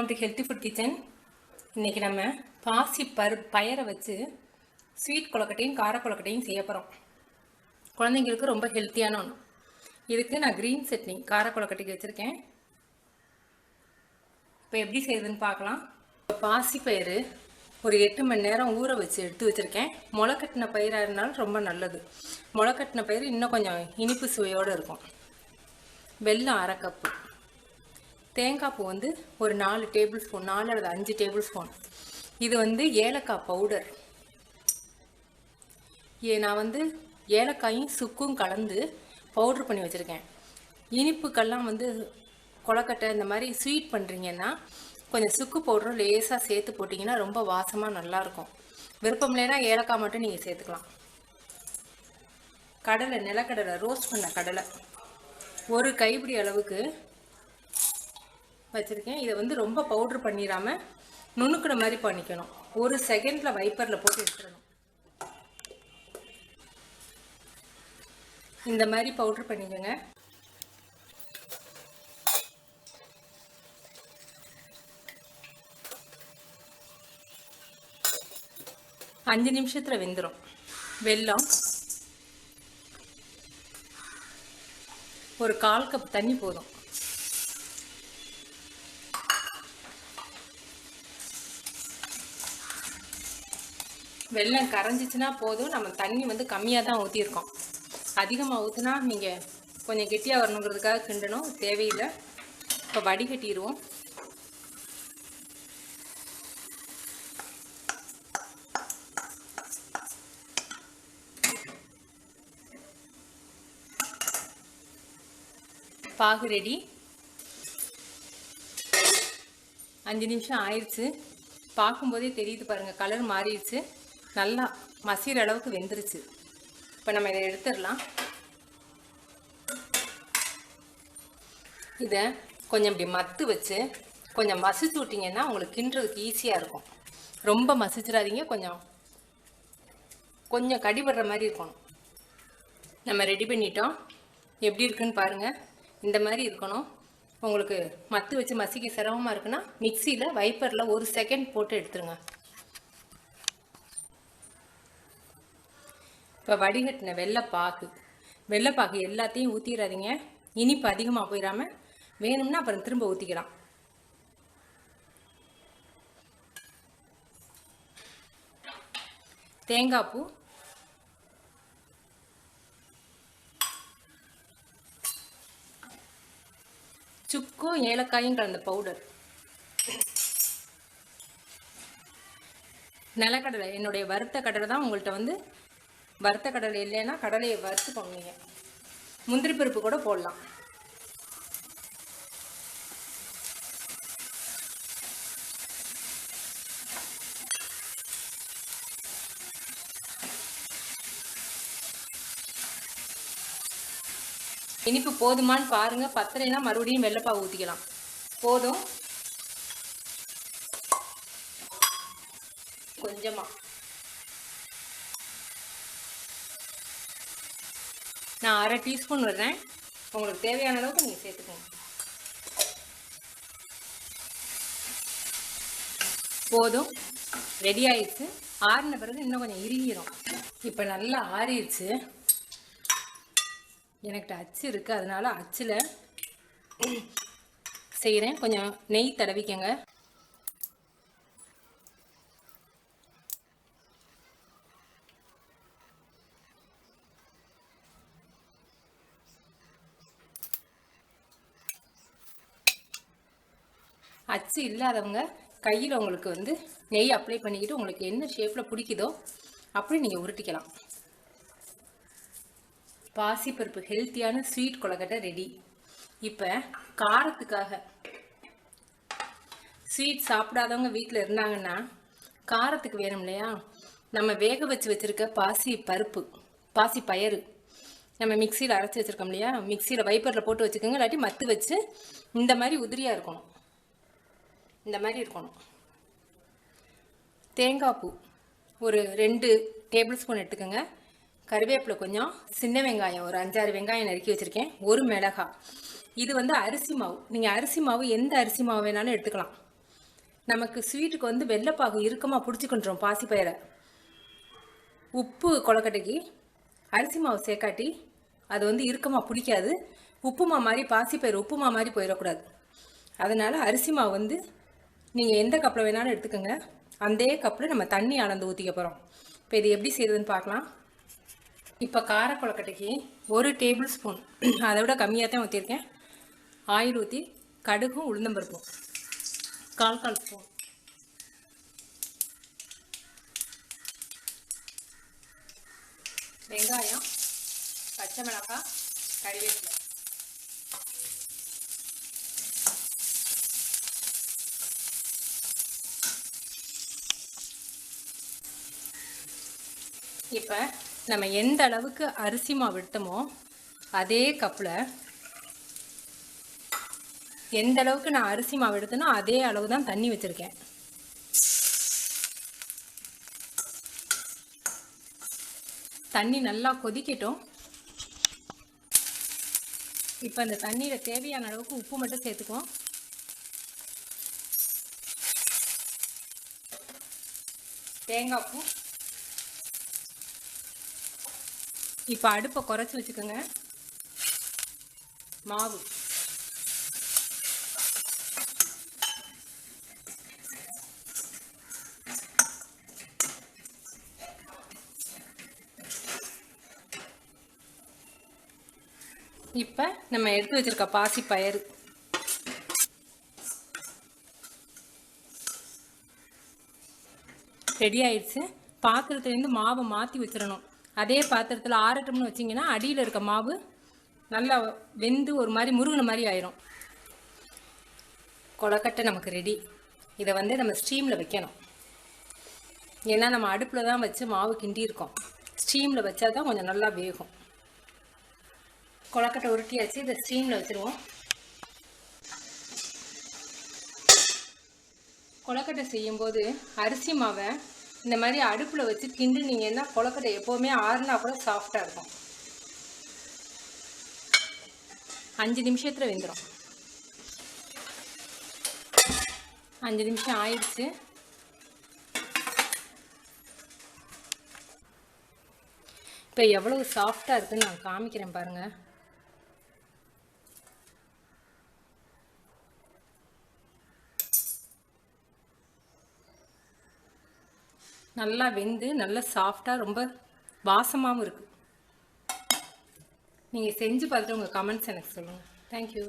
Welcome to healthy food kitchen. இன்றைக்கி நம்ம பாசி பயரை வச்சு ஸ்வீட் கொழுக்கட்டையும் கார கொழுக்கட்டையும் செய்ய போகிறோம். குழந்தைங்களுக்கு ரொம்ப ஹெல்த்தியான ஒன்று. இதுக்கு நான் க்ரீன் சட்னி கார கொழுக்கட்டைக்கு வச்சுருக்கேன். இப்போ எப்படி செய்யுதுன்னு பார்க்கலாம். பாசி பயிறு ஒரு 8 மணி நேரம் ஊற வச்சு எடுத்து வச்சுருக்கேன். முளைக்கட்டின பயிராக இருந்தாலும் ரொம்ப நல்லது. முளைக்கட்டின பயிர் இன்னும் கொஞ்சம் இனிப்பு சுவையோடு இருக்கும். வெல்லம் 1/2 கப்பு, தேங்காய் பூ வந்து ஒரு 4 டேபிள் ஸ்பூன், 4 அல்லது 5 டேபிள் ஸ்பூன். இது வந்து ஏலக்காய் பவுடர். நான் வந்து ஏலக்காயும் சுக்கும் கலந்து பவுட்ரு பண்ணி வச்சுருக்கேன். இனிப்புக்கெல்லாம் வந்து கொழுக்கட்டை இந்த மாதிரி ஸ்வீட் பண்ணுறீங்கன்னா கொஞ்சம் சுக்கு பவுடரும் லேசாக சேர்த்து போட்டிங்கன்னா ரொம்ப வாசமாக நல்லாயிருக்கும். விருப்பம் இல்லைன்னா ஏலக்காய் மட்டும் நீங்கள் சேர்த்துக்கலாம். கடலை, நிலக்கடலை, ரோஸ்ட் பண்ண கடலை ஒரு கைப்பிடி அளவுக்கு வச்சுருக்கேன். இதை வந்து ரொம்ப பவுட்ரு பண்ணிடாமல் நுணுக்கிற மாதிரி பண்ணிக்கணும். ஒரு செகண்டில் வைப்பரில் போட்டு எடுத்துடணும். இந்த மாதிரி பவுட்ரு பண்ணிக்கோங்க. அஞ்சு நிமிஷத்தில் வெந்துடும். வெல்லம் ஒரு 1/4 கப் தண்ணி போதும். வெல்லம் கரைஞ்சிச்சுன்னா போதும். நம்ம தண்ணி வந்து கம்மியாக தான் ஊற்றிருக்கோம். அதிகமாக ஊற்றினா நீங்கள் கொஞ்சம் கெட்டியாக வரணுங்கிறதுக்காக கிண்டணும், தேவையில்லை. இப்போ வடிகட்டிடுவோம். பாகு ரெடி. 5 நிமிஷம் ஆயிடுச்சு. பார்க்கும்போதே தெரியுது பாருங்கள், கலர் மாறிடுச்சு. நல்லா மசிகிற அளவுக்கு வெந்துருச்சு. இப்போ நம்ம இதை எடுத்துடலாம். இதை கொஞ்சம் இப்படி மத்து வச்சு கொஞ்சம் மசிச்சு விட்டிங்கன்னா உங்களுக்கு கிண்டுறதுக்கு ஈஸியாக இருக்கும். ரொம்ப மசிச்சிடாதீங்க, கொஞ்சம் கடிபடுற மாதிரி இருக்கணும். நம்ம ரெடி பண்ணிட்டோம். எப்படி இருக்குன்னு பாருங்கள். இந்த மாதிரி இருக்கணும். உங்களுக்கு மத்து வச்சு மசிக்க சிரமமாக இருக்குன்னா மிக்சியில் வைப்பரில் ஒரு செகண்ட் போட்டு எடுத்துருங்க. இப்போ வடிகட்டின வெள்ளைப்பாகு எல்லாத்தையும் ஊற்றிடாதீங்க. இனிப்பு அதிகமாக போயிடாமல் வேணும்னா அப்புறம் திரும்ப ஊற்றிக்கலாம். தேங்காய் பூ, சுக்கும் ஏலக்காயும் கலந்த பவுடர், நிலக்கடலை, என்னுடைய வறுத்த கடலை தான். உங்கள்கிட்ட வந்து வறுத்த கடலை இல்லைன்னா கடலையை வறுத்து பண்ணுவீங்க. முந்திரி பருப்பு கூட போடலாம். இனிப்பு போதுமான்னு பாருங்க. பத்தலைன்னா மறுபடியும் வெள்ளைப்பாகு ஊற்றிக்கலாம். போதும். கொஞ்சமா நான் 1/2 டீஸ்பூன் விடுறேன். உங்களுக்கு தேவையான அளவுக்கு நீங்கள் சேர்த்துக்கோங்க. போதும், ரெடி ஆயிடுச்சு. ஆறின பிறகு இன்னும் கொஞ்சம் இறுகிடும். இப்போ நல்லா ஆறிடுச்சு. எனக்கிட்ட அச்சு இருக்குது, அதனால அச்சில் செய்கிறேன். கொஞ்சம் நெய் தடவிக்கங்க. அச்சு இல்லாதவங்க கையில் உங்களுக்கு வந்து நெய் அப்ளை பண்ணிக்கிட்டு உங்களுக்கு என்ன ஷேப்பில் பிடிக்குதோ அப்படி நீங்கள் உருட்டிக்கலாம். பாசிப்பருப்பு ஹெல்த்தியான ஸ்வீட் கொழுக்கட்டை ரெடி. இப்போ காரத்துக்காக ஸ்வீட் சாப்பிடாதவங்க வீட்டில் இருந்தாங்கன்னா காரத்துக்கு வேணும் இல்லையா, நம்ம வேக வச்சுருக்க பாசி பயறு நம்ம மிக்சியில் அரைச்சி வச்சுருக்கோம் இல்லையா, மிக்சியில் வைப்பரில் போட்டு வச்சுக்கோங்க. இல்லாட்டி மத்து வச்சு இந்த மாதிரி உதிரியாக இருக்கணும். இந்த மாதிரி இருக்கணும். தேங்காய் பூ ஒரு 2 டேபிள் ஸ்பூன் எடுத்துக்கோங்க. கருவேப்பிலை கொஞ்சம், சின்ன வெங்காயம் ஒரு 5-6 வெங்காயம் நறுக்கி வச்சுருக்கேன், ஒரு மிளகாய். இது வந்து அரிசி மாவு. நீங்கள் அரிசி மாவு எந்த அரிசி மாவு வேணாலும் எடுத்துக்கலாம். நமக்கு ஸ்வீட்டுக்கு வந்து வெள்ளைப்பாகு இறுக்கமாக பிடிச்சிக்கின்றோம் பாசிப்பயிரை. உப்பு கொழுக்கட்டைக்கு அரிசி மாவு சேர்க்காட்டி அது வந்து இறுக்கமாக பிடிக்காது. உப்புமா மாதிரி பாசிப்பயிறு உப்புமா மாதிரி போயிடக்கூடாது. அதனால் அரிசி மாவு வந்து நீங்கள் எந்த கப்பில் வேணாலும் எடுத்துக்கோங்க. அதே கப்பில் நம்ம தண்ணி அளந்து ஊற்றிக்க போகிறோம். இப்போ இது எப்படி செய்யுதுன்னு பார்க்கலாம். இப்போ கார கொழுக்கட்டைக்கு 1 டேபிள் ஸ்பூன், அதை விட கம்மியாக தான் ஊற்றிருக்கேன், ஆயில் ஊற்றி கடுகும் உளுந்தம்பருப்பும் 1/4 ஸ்பூன், வெங்காயம், பச்சை மிளகாய், கறிவேப்பிலை, இப்போ நம்ம எந்த அளவுக்கு அரிசி மாவு எடுத்தோமோ அதே கப்பில் எந்த அளவுக்கு நான் அரிசி மாவு எடுத்தனோ அதே அளவு தான் தண்ணி வச்சுருக்கேன். தண்ணி நல்லா கொதிக்கட்டும். இப்போ அந்த தண்ணியில் தேவையான அளவுக்கு உப்பு மட்டும் சேர்த்துக்குவோம். தேங்காய் பூ. இப்போ அடுப்பை குறைச்சி வச்சுக்கோங்க. மாவு இப்போ நம்ம எடுத்து வச்சிருக்க பாசிப்பயிறு ரெடி ஆயிடுச்சு. பாத்திரத்துலேருந்து மாவை மாற்றி வச்சிடணும். அதே பாத்திரத்தில் ஆறட்டும்னு வச்சிங்கன்னா அடியில் இருக்க மாவு நல்லா வெந்து ஒரு மாதிரி முருகின மாதிரி ஆயிரும். கொழுக்கட்டை நமக்கு ரெடி. இதை வந்து நம்ம ஸ்டீமில் வைக்கணும். ஏன்னா நம்ம அடுப்பில் தான் வச்சு மாவு கிண்டி இருக்கோம். ஸ்டீமில் வச்சா தான் கொஞ்சம் நல்லா வேகும். கொழுக்கட்டை உருட்டியாச்சு. இதை ஸ்டீமில் வச்சுருவோம். கொழுக்கட்டை செய்யும்போது அரிசி மாவை இந்த மாதிரி அடுப்பில் வச்சு கிண்டுனீங்கன்னா கொழுக்கட்டை எப்போவுமே ஆறுனா கூட சாஃப்டாக இருக்கும். 5 நிமிஷத்தில் வெந்துடும். 5 நிமிஷம் ஆயிடுச்சு. இப்போ எவ்வளவு சாஃப்டாக இருக்குன்னு நான் காமிக்கிறேன் பாருங்கள். நல்லா வெந்து நல்லா சாஃப்டாக ரொம்ப வாசமாகவும் இருக்குது. நீங்கள் செஞ்சு பார்த்துட்டு உங்கள் கமெண்ட்ஸ் எனக்கு சொல்லுங்கள். தேங்க்யூ.